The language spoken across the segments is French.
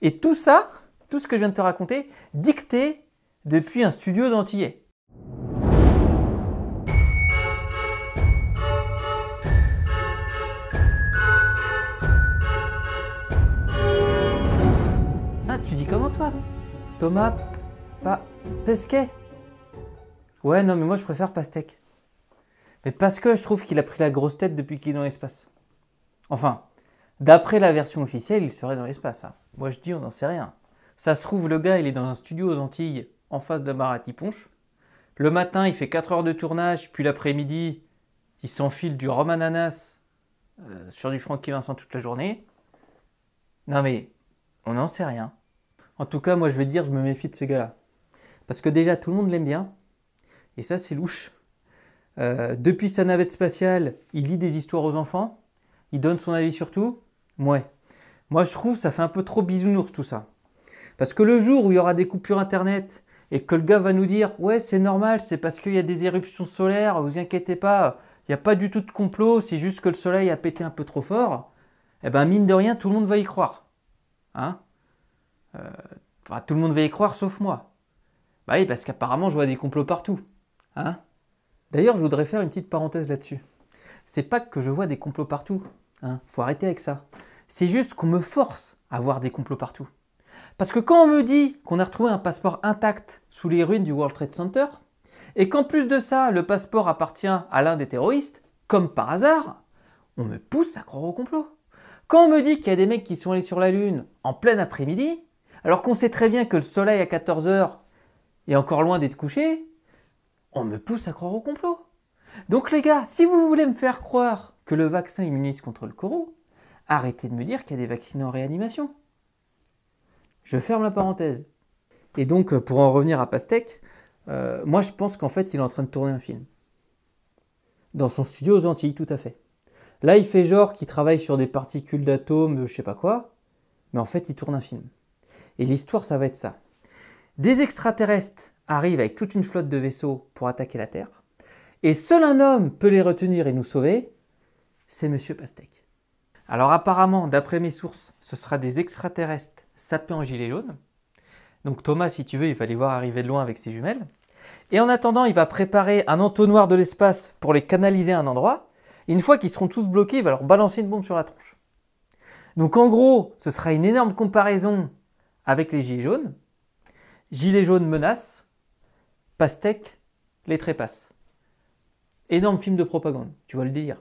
Et tout ça, tout ce que je viens de te raconter, dicté depuis un studio d'antillais. Ah, tu dis comment toi? Thomas Pesquet? Ouais, non, mais moi je préfère Pastèque. Mais parce que je trouve qu'il a pris la grosse tête depuis qu'il est dans l'espace. Enfin, d'après la version officielle, il serait dans l'espace. Hein. Moi je dis, on n'en sait rien. Ça se trouve, le gars, il est dans un studio aux Antilles, en face d'un bar à Tiponche. Le matin, il fait 4 heures de tournage, puis l'après-midi, il s'enfile du rhum ananas sur du Francky Vincent toute la journée. Non mais, on n'en sait rien. En tout cas, moi je vais te dire, je me méfie de ce gars-là. Parce que déjà, tout le monde l'aime bien. Et ça, c'est louche. Depuis sa navette spatiale, il lit des histoires aux enfants. Il donne son avis sur tout. Ouais. Moi, je trouve ça fait un peu trop bisounours tout ça. Parce que le jour où il y aura des coupures internet et que le gars va nous dire « Ouais, c'est normal, c'est parce qu'il y a des éruptions solaires, vous inquiétez pas, il n'y a pas du tout de complot, c'est juste que le soleil a pété un peu trop fort. » Eh ben, mine de rien, tout le monde va y croire. Hein tout le monde va y croire sauf moi. Bah oui, parce qu'apparemment, je vois des complots partout. Hein? D'ailleurs, je voudrais faire une petite parenthèse là-dessus. C'est pas que je vois des complots partout. Hein? Faut arrêter avec ça. C'est juste qu'on me force à voir des complots partout. Parce que quand on me dit qu'on a retrouvé un passeport intact sous les ruines du World Trade Center, et qu'en plus de ça, le passeport appartient à l'un des terroristes, comme par hasard, on me pousse à croire au complot. Quand on me dit qu'il y a des mecs qui sont allés sur la Lune en plein après-midi, alors qu'on sait très bien que le soleil à 14 h est encore loin d'être couché, on me pousse à croire au complot. Donc les gars, si vous voulez me faire croire que le vaccin immunise contre le coro, arrêtez de me dire qu'il y a des vaccinés en réanimation. Je ferme la parenthèse. Et donc, pour en revenir à Pastèque, moi je pense qu'en fait il est en train de tourner un film. Dans son studio aux Antilles, tout à fait. Là il fait genre qu'il travaille sur des particules d'atomes, je sais pas quoi, mais en fait il tourne un film. Et l'histoire ça va être ça. Des extraterrestres arrivent avec toute une flotte de vaisseaux pour attaquer la Terre. Et seul un homme peut les retenir et nous sauver, c'est Monsieur Pastèque. Alors apparemment, d'après mes sources, ce sera des extraterrestres sapés en gilet jaune. Donc Thomas, si tu veux, il va les voir arriver de loin avec ses jumelles. Et en attendant, il va préparer un entonnoir de l'espace pour les canaliser à un endroit. Et une fois qu'ils seront tous bloqués, il va leur balancer une bombe sur la tronche. Donc en gros, ce sera une énorme comparaison avec les gilets jaunes. Gilets jaunes menacent, Pastèque les trépasse. Énorme film de propagande, tu vas le dire.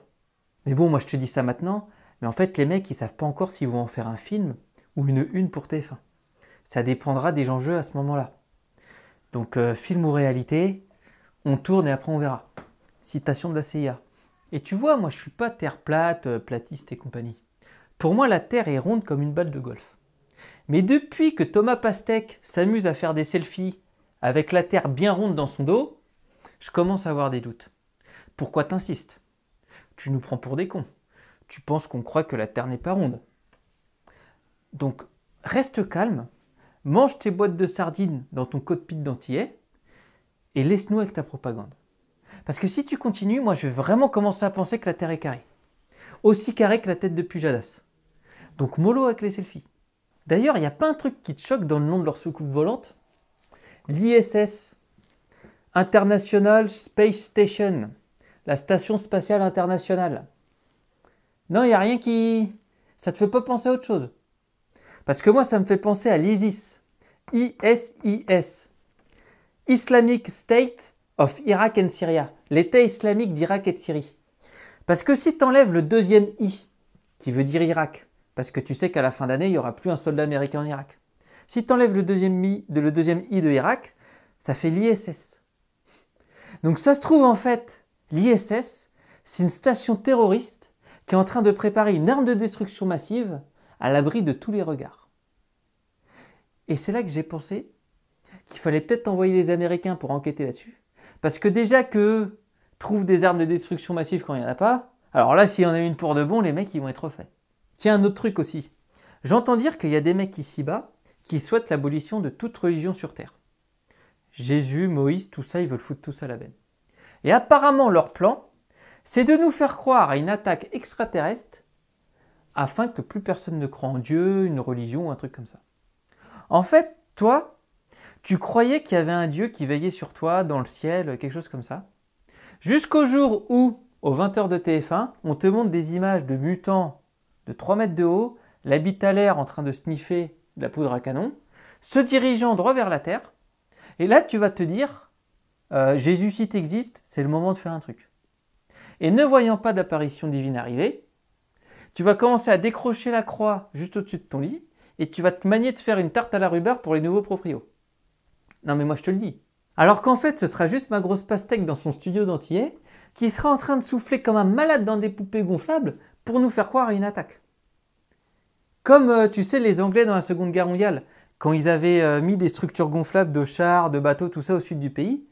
Mais bon, moi je te dis ça maintenant, mais en fait les mecs ils savent pas encore s'ils vont en faire un film ou une une pour TF1. Ça dépendra des enjeux à ce moment-là. Donc film ou réalité, on tourne et après on verra. Citation de la CIA. Et tu vois, moi je suis pas terre plate, platiste et compagnie. Pour moi la Terre est ronde comme une balle de golf. Mais depuis que Thomas Pastèque s'amuse à faire des selfies avec la Terre bien ronde dans son dos, je commence à avoir des doutes. Pourquoi t'insistes? Tu nous prends pour des cons. Tu penses qu'on croit que la Terre n'est pas ronde. Donc reste calme, mange tes boîtes de sardines dans ton cockpit d'antillais et laisse-nous avec ta propagande. Parce que si tu continues, moi je vais vraiment commencer à penser que la Terre est carrée. Aussi carrée que la tête de Pujadas. Donc mollo avec les selfies. D'ailleurs, il n'y a pas un truc qui te choque dans le nom de leur soucoupe volante? L'ISS, International Space Station, la Station Spatiale Internationale. Non, il n'y a rien qui... Ça te fait pas penser à autre chose? Parce que moi, ça me fait penser à l'ISIS. ISIS. Islamic State of Iraq and Syria. L'État islamique d'Irak et de Syrie. Parce que si tu enlèves le deuxième I, qui veut dire Irak, parce que tu sais qu'à la fin d'année, il n'y aura plus un soldat américain en Irak. Si tu enlèves le deuxième I de Irak, ça fait l'ISS. Donc ça se trouve en fait, l'ISS, c'est une station terroriste qui est en train de préparer une arme de destruction massive à l'abri de tous les regards. Et c'est là que j'ai pensé qu'il fallait peut-être envoyer les Américains pour enquêter là-dessus. Parce que déjà qu'eux trouvent des armes de destruction massive quand il n'y en a pas, alors là, s'il y en a une pour de bon, les mecs, ils vont être refaits. Tiens, un autre truc aussi. J'entends dire qu'il y a des mecs ici-bas qui souhaitent l'abolition de toute religion sur Terre. Jésus, Moïse, tout ça, ils veulent foutre tout ça à la benne. Et apparemment, leur plan, c'est de nous faire croire à une attaque extraterrestre afin que plus personne ne croit en Dieu, une religion ou un truc comme ça. En fait, toi, tu croyais qu'il y avait un Dieu qui veillait sur toi dans le ciel, quelque chose comme ça. Jusqu'au jour où, aux 20h de TF1, on te montre des images de mutants de 3 mètres de haut, la bite à l'air en train de sniffer de la poudre à canon, se dirigeant droit vers la Terre. Et là, tu vas te dire, Jésus, si t'existes, c'est le moment de faire un truc. Et ne voyant pas d'apparition divine arriver, tu vas commencer à décrocher la croix juste au-dessus de ton lit et tu vas te manier de faire une tarte à la rhubarbe pour les nouveaux proprios. Non mais moi je te le dis. Alors qu'en fait ce sera juste ma grosse pastèque dans son studio d'antillais qui sera en train de souffler comme un malade dans des poupées gonflables pour nous faire croire à une attaque. Comme tu sais les Anglais dans la Seconde Guerre mondiale, quand ils avaient mis des structures gonflables de chars, de bateaux, tout ça au sud du pays,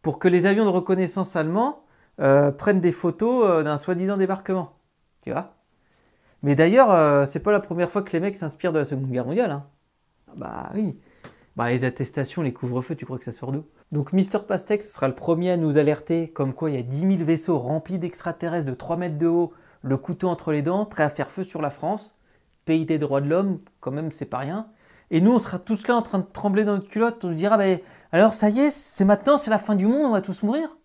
pour que les avions de reconnaissance allemands prennent des photos d'un soi-disant débarquement. Tu vois ? Mais d'ailleurs, c'est pas la première fois que les mecs s'inspirent de la Seconde Guerre mondiale. Hein. Bah oui. Bah les attestations, les couvre-feux, tu crois que ça sort d'où? Donc Mister Pastèque sera le premier à nous alerter comme quoi il y a 10 000 vaisseaux remplis d'extraterrestres de 3 mètres de haut, le couteau entre les dents, prêts à faire feu sur la France. Pays des droits de l'homme, quand même, c'est pas rien. Et nous, on sera tous là en train de trembler dans notre culotte. On nous dira, bah, alors ça y est, c'est maintenant, c'est la fin du monde, on va tous mourir.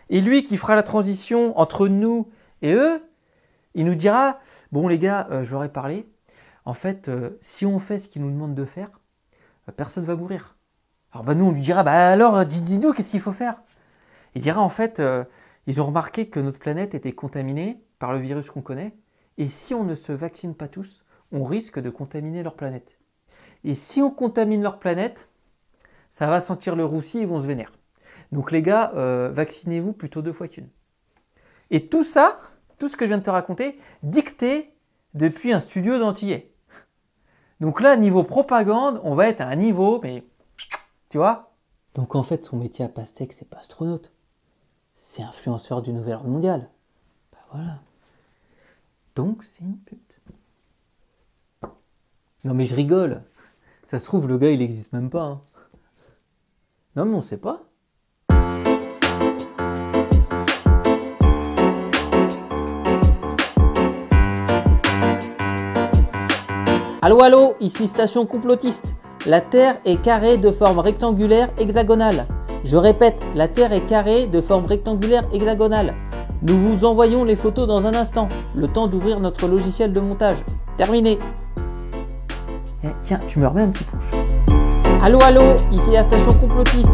Et lui qui fera la transition entre nous et eux, il nous dira, bon les gars, je leur ai parlé, en fait, si on fait ce qu'ils nous demandent de faire, personne ne va mourir. Alors bah, nous, on lui dira, bah alors, dis-nous, qu'est-ce qu'il faut faire? Il dira, en fait, ils ont remarqué que notre planète était contaminée par le virus qu'on connaît, et si on ne se vaccine pas tous, on risque de contaminer leur planète. Et si on contamine leur planète, ça va sentir le roussi, ils vont se vénérer. Donc les gars, vaccinez-vous plutôt 2 fois qu'une. Et tout ça, tout ce que je viens de te raconter, dicté depuis un studio d'antillais. Donc là, niveau propagande, on va être à un niveau, mais tu vois. Donc en fait, son métier à Pastèque, c'est pas astronaute. C'est influenceur du nouvel ordre mondial. Bah voilà. Donc c'est une pute. Non mais je rigole. Ça se trouve, le gars, il n'existe même pas. Hein. Non mais on sait pas. Allô, allô, ici Station Complotiste. La Terre est carrée de forme rectangulaire hexagonale. Je répète, la Terre est carrée de forme rectangulaire hexagonale. Nous vous envoyons les photos dans un instant. Le temps d'ouvrir notre logiciel de montage. Terminé. Tiens, tu me remets un petit punch. Allô, allô, ici la Station Complotiste.